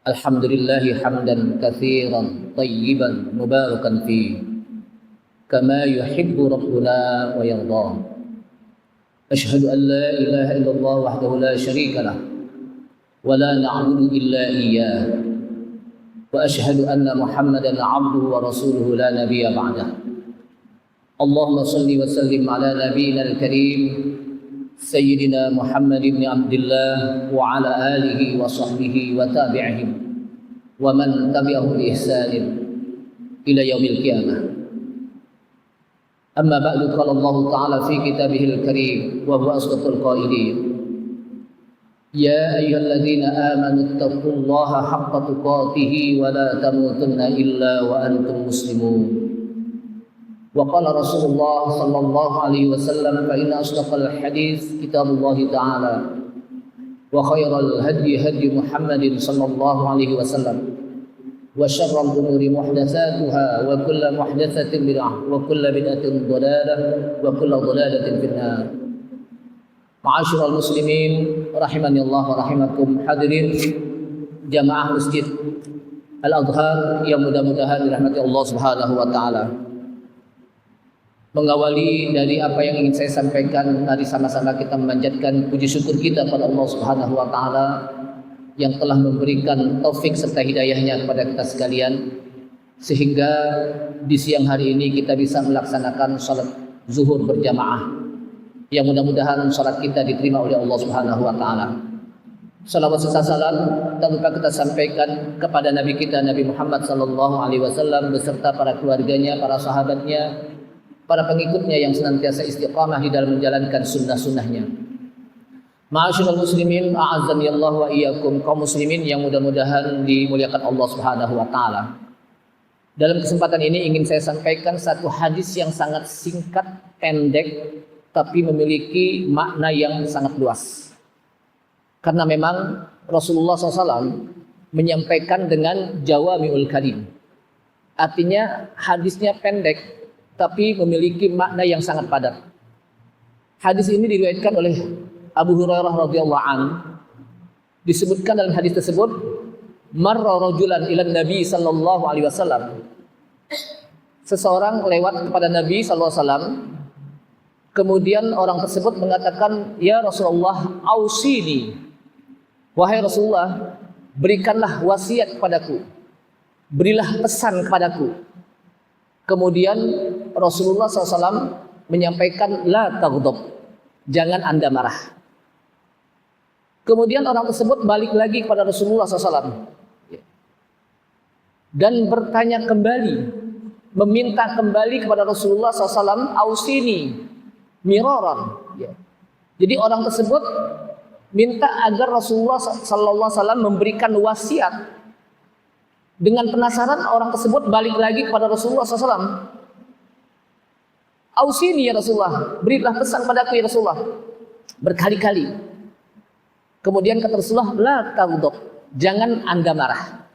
الحمد لله حمدا كثيرا طيبا مباركا فيه كما يحب ربنا ويرضى. أشهد أن لا إله إلا الله وحده لا شريك له ولا نعبد إلا إياه، وأشهد أن محمدا عبده ورسوله لا نبي بعده. اللهم صل وسلم على نبينا الكريم سيدنا محمد بن عبد الله وعلى آله وصحبه وتابعهم ومن تبعهم بإحسان إلى يوم القيامة. أما بعد، قال الله تعالى في كتابه الكريم وهو أصدق القائلين: يا أيها الذين آمنوا اتقوا الله حق تقاته ولا تموتن إلا وأنتم مسلمون. وقال رسول الله صلى الله عليه وسلم: فإن أصدق الحديث كتاب الله تعالى وخير الهدي هدي محمد صلى الله عليه وسلم وشر الأمور محدثاتها وكل محدثة بدعة وكل بدعة ضلالة وكل ضلالة في النار. Ma'asyiral muslimin rahimani Allah wa rahimakum. Hadirin jamaah Masjid Al-Adhar yang mudah-mudahan dirahmati Allah Subhanahu wa taala. Mengawali dari apa yang ingin saya sampaikan, mari sama-sama kita memanjatkan puji syukur kita kepada Allah Subhanahu wa taala yang telah memberikan taufik serta hidayahnya kepada kita sekalian, sehingga di siang hari ini kita bisa melaksanakan salat zuhur berjamaah, yang mudah-mudahan salat kita diterima oleh Allah Subhanahu wa taala. Salawat serta salam tak lupa kita sampaikan kepada Nabi kita Nabi Muhammad sallallahu alaihi wasallam beserta para keluarganya, para sahabatnya, para pengikutnya yang senantiasa istiqamah di dalam menjalankan sunnah-sunnahnya. Ma'asyiral muslimin, a'azzani Allah wa iyyakum, kaum muslimin yang mudah-mudahan dimuliakan Allah Subhanahu wa taala. Dalam kesempatan ini ingin saya sampaikan satu hadis yang sangat singkat, pendek, tapi memiliki makna yang sangat luas. Karena memang Rasulullah SAW menyampaikan dengan jawami'ul kalim. Artinya hadisnya pendek, tapi memiliki makna yang sangat padat. Hadis ini diriwayatkan oleh Abu Hurairah radhiyallahu anhu. Disebutkan dalam hadis tersebut, marra rajulan ila Nabi sallallahu alaihi wasallam. Seseorang lewat kepada Nabi sallallahu alaihi wasallam. Kemudian orang tersebut mengatakan, "Ya Rasulullah, ausini." Wahai Rasulullah, berikanlah wasiat kepadaku. Berilah pesan kepadaku. Kemudian Rasulullah SAW menyampaikan, la taghdab, jangan Anda marah. Kemudian orang tersebut balik lagi kepada Rasulullah SAW dan bertanya kembali, meminta kembali kepada Rasulullah SAW, ausini miraran. Jadi orang tersebut minta agar Rasulullah SAW memberikan wasiat. Dengan penasaran orang tersebut balik lagi kepada Rasulullah SAW. Ausini ya Rasulullah, berilah pesan padaku ya Rasulullah. Berkali-kali. Kemudian kata Rasulullah, la taghdab, jangan Anda marah.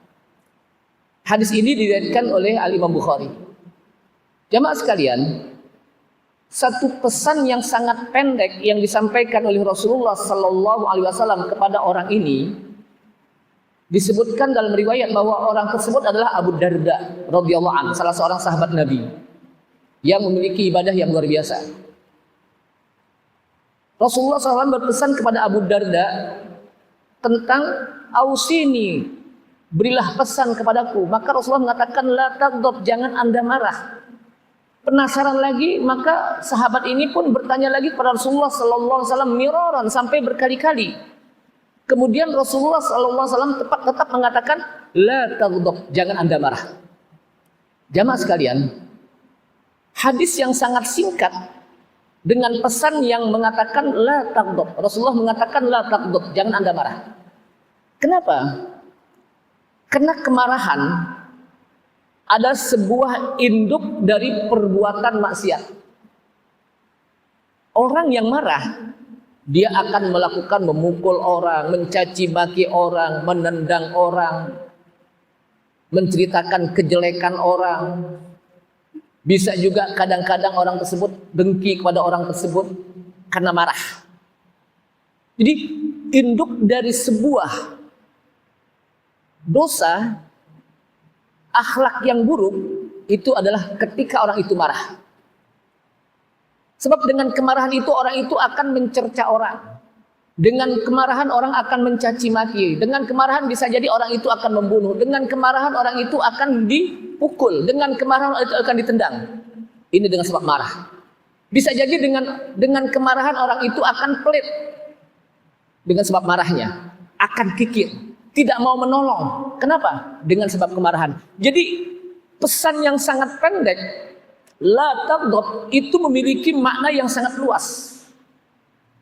Hadis ini diriwayatkan oleh Al-Imam Bukhari. Jamaah sekalian, satu pesan yang sangat pendek yang disampaikan oleh Rasulullah sallallahu alaihi wasallam kepada orang ini, disebutkan dalam riwayat bahwa orang tersebut adalah Abu Darda radhiyallahu anhu, salah seorang sahabat Nabi yang memiliki ibadah yang luar biasa. Rasulullah SAW berpesan kepada Abu Darda tentang ausini, berilah pesan kepadaku. Maka Rasulullah mengatakan, la taghdab, jangan Anda marah. Penasaran lagi, maka sahabat ini pun bertanya lagi kepada Rasulullah SAW miraran, sampai berkali-kali. Kemudian Rasulullah SAW tetap mengatakan, la taghdab, jangan Anda marah. Jamaah sekalian, hadis yang sangat singkat dengan pesan yang mengatakan la taghdab. Rasulullah mengatakan la taghdab, jangan Anda marah. Kenapa? Karena kemarahan ada sebuah induk dari perbuatan maksiat. Orang yang marah, dia akan melakukan memukul orang, mencaci maki orang, menendang orang, menceritakan kejelekan orang. Bisa juga kadang-kadang orang tersebut dengki kepada orang tersebut karena marah. Jadi induk dari sebuah dosa, akhlak yang buruk itu adalah ketika orang itu marah. Sebab dengan kemarahan itu orang itu akan mencerca orang. Dengan kemarahan orang akan mencaci maki. Dengan kemarahan bisa jadi orang itu akan membunuh. Dengan kemarahan orang itu akan dipukul. Dengan kemarahan orang itu akan ditendang. Ini dengan sebab marah. Bisa jadi dengan kemarahan orang itu akan pelit. Dengan sebab marahnya. Akan kikir. Tidak mau menolong. Kenapa? Dengan sebab kemarahan. Jadi pesan yang sangat pendek, la taghdab, itu memiliki makna yang sangat luas.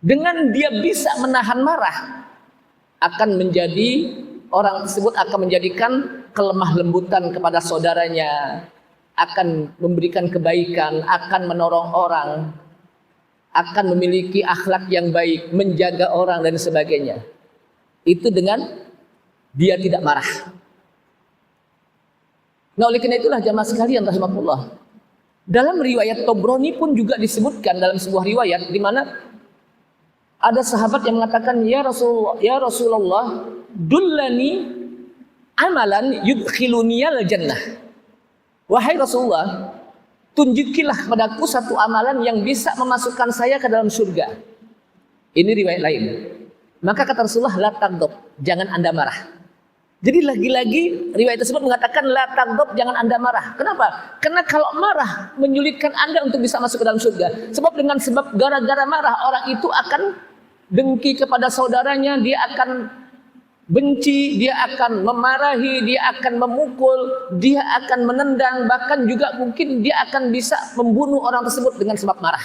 Dengan dia bisa menahan marah, akan menjadi orang tersebut akan menjadikan kelemah lembutan kepada saudaranya, akan memberikan kebaikan, akan menolong orang, akan memiliki akhlak yang baik, menjaga orang dan sebagainya. Itu dengan dia tidak marah. Nah, oleh karena itulah jamaah sekalian rahimakumullah, dalam riwayat Tabrani pun juga disebutkan dalam sebuah riwayat di mana ada sahabat yang mengatakan, ya Rasulullah, dullani amalan yudkhiluniyal jannah. Wahai Rasulullah, tunjukilah kepadaku satu amalan yang bisa memasukkan saya ke dalam surga. Ini riwayat lain. Maka kata Rasulullah, la taghdab, jangan Anda marah. Jadi lagi-lagi riwayat tersebut mengatakan la taghdab, jangan Anda marah. Kenapa? Karena kalau marah menyulitkan Anda untuk bisa masuk ke dalam surga. Sebab gara-gara marah orang itu akan dengki kepada saudaranya, dia akan benci, dia akan memarahi, dia akan memukul, dia akan menendang, bahkan juga mungkin dia akan bisa membunuh orang tersebut dengan sebab marah.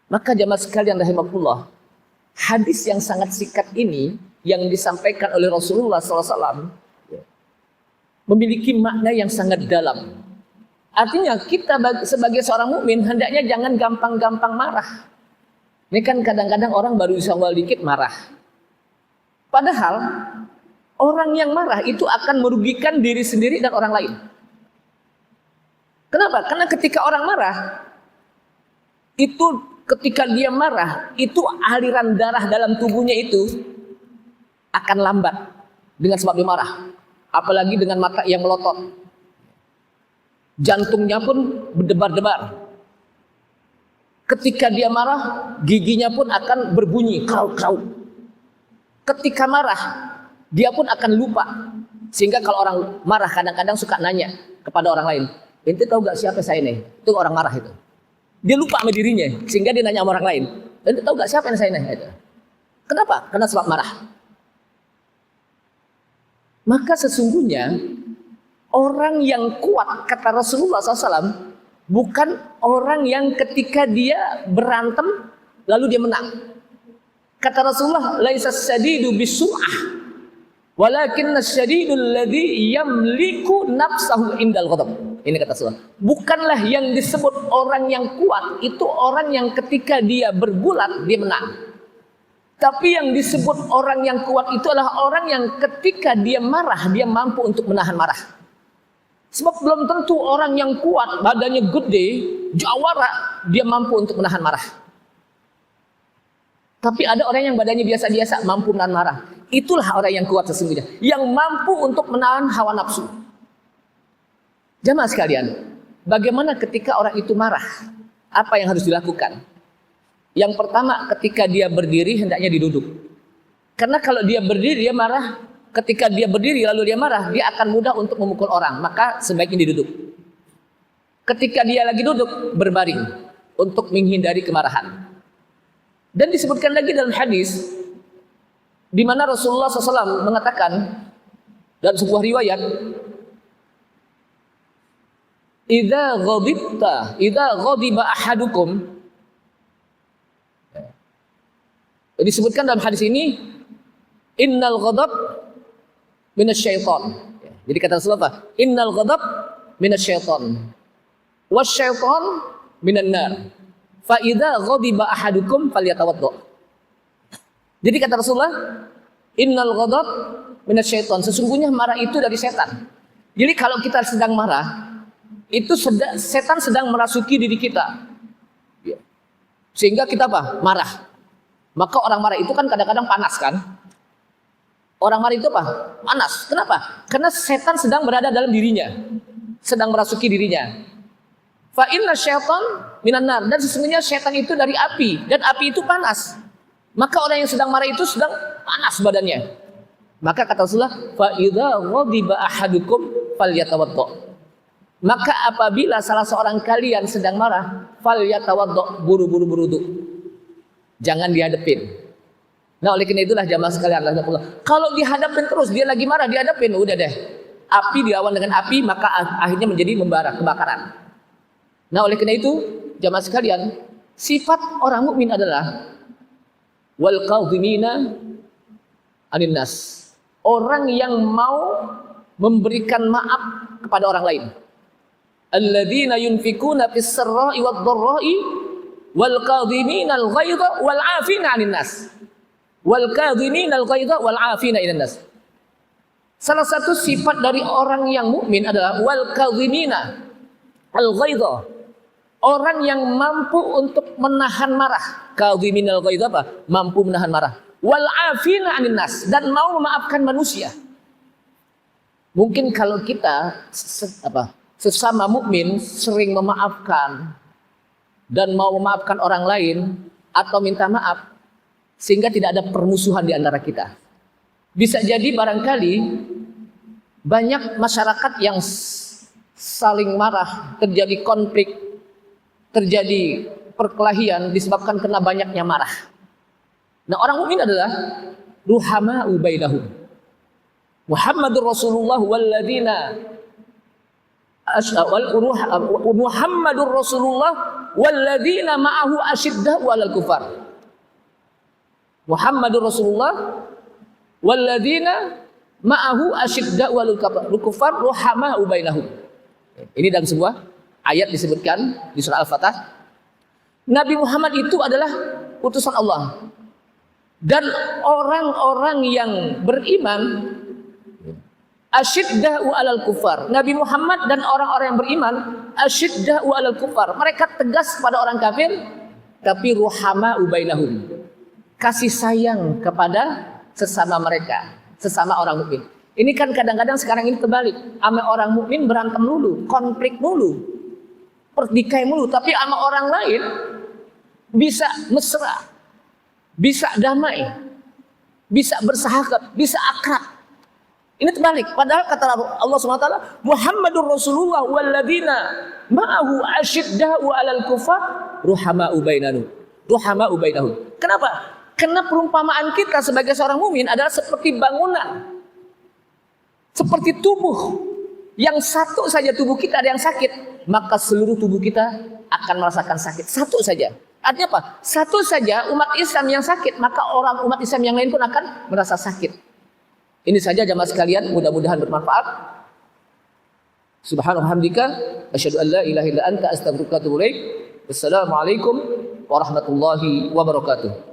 Maka jamaah sekalian rahimakumullah, hadis yang sangat singkat ini yang disampaikan oleh Rasulullah SAW memiliki makna yang sangat dalam. Artinya kita sebagai seorang mukmin hendaknya jangan gampang-gampang marah. Ini kan kadang-kadang orang baru disawal dikit marah. Padahal orang yang marah itu akan merugikan diri sendiri dan orang lain. Kenapa? Karena ketika orang marah, itu ketika dia marah, itu aliran darah dalam tubuhnya itu akan lambat dengan sebab dia marah. Apalagi dengan mata yang melotot. Jantungnya pun berdebar-debar. Ketika dia marah, giginya pun akan berbunyi krauk-krauk. Ketika marah, dia pun akan lupa. Sehingga kalau orang marah kadang-kadang suka nanya kepada orang lain, ente tahu gak siapa saya ini? Itu orang marah itu. Dia lupa sama dirinya, sehingga dia nanya sama orang lain, ente tahu gak siapa yang saya ini? Kenapa? Karena sebab marah. Maka sesungguhnya orang yang kuat, kata Rasulullah SAW, bukan orang yang ketika dia berantem lalu dia menang. Kata Rasulullah, laisas syadidu bisur'ah, walakinnas syadidul ladzi yamliku nafsahu indal ghadab. Ini kata Rasulullah. Bukanlah yang disebut orang yang kuat itu orang yang ketika dia bergulat dia menang. Tapi yang disebut orang yang kuat itu adalah orang yang ketika dia marah dia mampu untuk menahan marah. Sebab belum tentu orang yang kuat, badannya gede, jawara, dia mampu untuk menahan marah. Tapi ada orang yang badannya biasa-biasa, mampu menahan marah. Itulah orang yang kuat sesungguhnya, yang mampu untuk menahan hawa nafsu. Jamaah sekalian, bagaimana ketika orang itu marah? Apa yang harus dilakukan? Yang pertama, ketika dia berdiri, hendaknya diduduk. Karena kalau dia berdiri, dia marah. Ketika dia berdiri lalu dia marah, dia akan mudah untuk memukul orang. Maka sebaiknya duduk. Ketika dia lagi duduk, berbaring untuk menghindari kemarahan. Dan disebutkan lagi dalam hadis di mana Rasulullah SAW mengatakan dalam sebuah riwayat, idza ghadiba ahadukum. Disebutkan dalam hadis ini, innal ghadab minasyaiton. Jadi kata Rasulullah, innal ghadab minasyaiton wasyaiton minan nar. Fa idza ghadiba ahadukum falyatawaddo. Jadi kata Rasulullah, innal ghadab minasyaiton, sesungguhnya marah itu dari setan. Jadi kalau kita sedang marah, itu setan sedang merasuki diri kita. Sehingga kita apa? Marah. Maka orang marah itu kan kadang-kadang panas kan? Orang marah itu apa? Panas. Kenapa? Karena setan sedang berada dalam dirinya, sedang merasuki dirinya. Fa inna syaitan minan nar, dan sesungguhnya syaitan itu dari api, dan api itu panas. Maka orang yang sedang marah itu sedang panas badannya. Maka kata Rasulullah, fa idza ghadiba ahadukum falyatawaddo. Maka apabila salah seorang kalian sedang marah, falyatawaddo, buru-buru berwudu. Jangan dihadapin. Nah, oleh karena itulah jamaah sekalian, kalau dihadapin terus, dia lagi marah, dihadapin, udah deh. Api dilawan dengan api, maka akhirnya menjadi membara, kebakaran. Nah, oleh karena itu, jamaah sekalian, sifat orang mukmin adalah wal qadhimina anin nas. Orang yang mau memberikan maaf kepada orang lain. Alladzina yunfikuna fis sarra'i wad dharra'i wal qadhimina al ghaidha wal 'afina 'anil nas. Wal kadhimina al ghaidha wal 'afina 'anil nas. Salah satu sifat dari orang yang mukmin adalah wal kadhimina al ghaidha. Orang yang mampu untuk menahan marah. Kadhimina al ghaidha apa? Mampu menahan marah. Wal 'afina 'anil nas, dan mau memaafkan manusia. Mungkin kalau kita sesama mukmin sering memaafkan dan mau memaafkan orang lain atau minta maaf, sehingga tidak ada permusuhan di antara kita. Bisa jadi barangkali banyak masyarakat yang saling marah, terjadi konflik, terjadi perkelahian disebabkan karena banyaknya marah. Nah, orang mukmin adalah ruhama'u bainahum. Muhammadur Rasulullah walladzina Muhammadur Rasulullah walladzina ma'ahu asyidda'u 'alal kufar. Muhammadur Rasulullah walladzina ma'ahu asyidda'u 'alal kufar ruhama'u bainahum. Ini dalam sebuah ayat disebutkan di surah Al-Fatah. Nabi Muhammad itu adalah utusan Allah. Dan orang-orang yang beriman asyidda'u 'alal kufar. Nabi Muhammad dan orang-orang yang beriman asyidda'u 'alal kufar. Mereka tegas kepada orang kafir, tapi ruhama'u bainahum. Kasih sayang kepada sesama mereka, sesama orang mukmin. Ini kan kadang-kadang sekarang ini terbalik. Sama orang mukmin berantem dulu, konflik dulu, pertikaian dulu. Tapi sama orang lain bisa mesra, bisa damai, bisa bersahabat, bisa akrab. Ini terbalik. Padahal kata Allah SWT, Muhammadur Rasulullah walladzina ma'ahu asyidda'u 'alal kufar ruhama'u bainahum. Ruhama'u bainahum. Kenapa? Karena perumpamaan kita sebagai seorang mukmin adalah seperti bangunan, seperti tubuh. Yang satu saja tubuh kita ada yang sakit, maka seluruh tubuh kita akan merasakan sakit. Satu saja. Artinya apa? Satu saja umat Islam yang sakit, maka orang umat Islam yang lain pun akan merasa sakit. Ini saja jamaah sekalian, mudah-mudahan bermanfaat. Subhanallah hamdika, asyhadu an la ilaha illa anta, astaghfiruka wa atubu ilaik. Wassalamualaikum warahmatullahi wabarakatuh.